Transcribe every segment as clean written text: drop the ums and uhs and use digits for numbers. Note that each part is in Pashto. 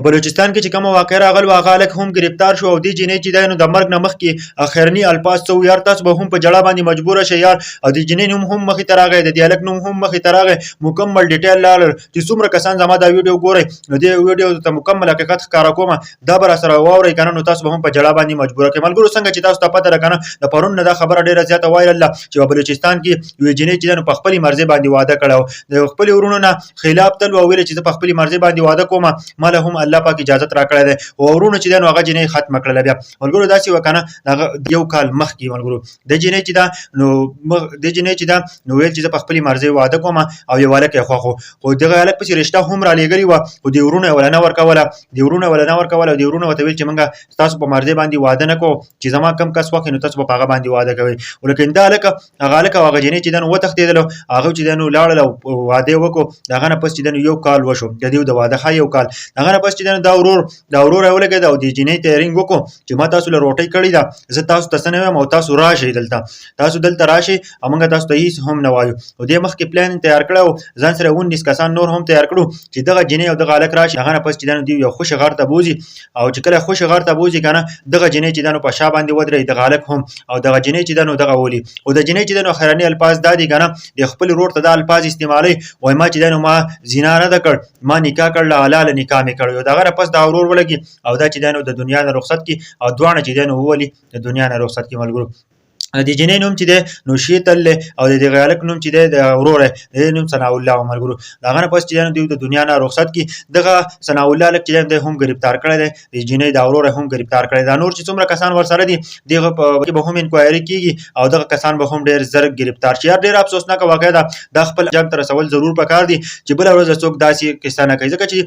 بلوچستان کې چې کوم واقع راغله هغه هلک هم گرفتار شو او دې جنۍ چې دی نو د مرګ نه مخکې اخرني الفاظ څه یار تاسو به هم په جړه باندې مجبوره شئ یار او د جنۍ نوم هم مخې ته راغی د دې هلک نوم هم مخې ته راغی مکمل ډیټیل لاړل چې څومره کسان زما دا ویډیو ګورئ نو دې ویډیو ته مکمل حقیقت ښکاره کوم دا به راسره واورئ که نه نو تاسو به هم په جړه باندې مجبوره کړئ ملګرو څنګه چې تاسو ته پته ده که نه د پرون نه دا خبره ډېره زیاته وایرل ده چې په بلوچستان کې یوې جنۍ چې ده نو په خپلې مرضۍ باندې واده کړی و د خپلې وروڼو نه خلاف تل ویل چې زه په خپلې مرضۍ باندې واده کوم ما له هم الله پاک اجازت راکړی دی او وروڼو چې دی نو هغه جنۍ ختمه کړله بیا ملګرو داسې وه که نه هغه یو کال مخکې ملګرو د جنۍ چې ده نو د جنۍ چې ده نو ویل چې زه په خپلې مرضۍ واده کوم او یو هلک یې خوښ و خو دغه هلک پسې رشته هم رالیږلې وه خو د وروڼو یې وله نه ورکوله د وروڼو وله نه ورکوله او د وروڼو ورته ویل چې موږ ستاسو په مرضۍ باندې واده نه کوو چې زما کم کس خوښ نو تاسو به په هغه باندې واده کوئ ولیکن دا هغه هلک او هغه جنۍ چې ده نو وتښتېدل هغه چې ده نو لاړل او واده یې وکړو د هغه نه پس چې ده نو یو کال وشو د دې د واده ښه یو کال د هغه نه پس چې ده نو دا ورور یې ولګېد او د جنۍ ته یې رینګ وکړو چې ما تاسو له روټۍ کړې ده زه تاسو ته څه نه وایم او تاسو راشئ تاسو دلته راشئ او موږ تاسو ته هېڅ هم نه وایو او دې مخکې پلان تیار کړی و ځان سره 19 کسان نور هم تیار کړو چې دغه جنۍ او دغه هلک راشي هغه نه پس چې ده نو دوی یو خوشې غر ته بوځي او چې کله خوشې غر ته بوځي که نه دغه جنۍ چې ده نو په شا باندې ودرېږي دغه هلک هم او دغه جنۍ چې ده نو دغه ولي او د جنۍ چې ده نو خیرني الفاظ دا دي که نه د خپل ورور ته دا الفاظ استعمالوي وایي ما چې ده نو ما زنا نه ده کړ ما نکاح کړله حلاله نکاح مې کړی او د هغه نه پس دا ورور ولګي او دا چې ده نو د دنیا نه رخصت کړي او دواړه چې ده نو وولي د دنیا نه رخصت کړي ملګرو د جنۍ نوم چې دی نو شیتل او د دغه هلک نوم چې دی د ورور دی نوم ثناء الله ملګرو د هغه نه پس چې دوی د دنیا نه رخصت کړي دغه ثناء الله هلک چې دی هم گرفتار کړی دی د جنۍ د ورور هم گرفتار کړی دا نور چې څومره کسان ورسره دي دغه په به هم انکوایري کېږي او دغه کسان به هم ډېر زر گرفتار شي ډېر افسوسناکه واقعه ده دا خپل جنګ ته رسول ضرور پکار دي چې بله ورځ څوک داسې کیسه نه کوي ځکه چې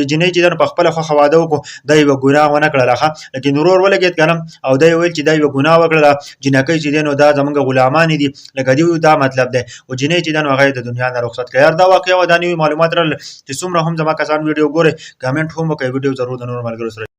جنۍ چې دی په خپله خوښه واده وکړو دا یوه ګناه ونه کړله لیکن ورور ولګېد که نه او دا یې ویل چې دا یوه ګناه وکړله جنکۍ چې دی نو دا زموږ غلامان دي لکه دی دا مطلب دی او جنۍ چې دا نو هغه د دنیا نه رخصت کړي دا واقعه و دا نوي معلومات راغله چې څومره هم زما کسان ویډیو ګورئ کمنټ هم وکړئ ویډیو ضرور د نورو ملګرو سره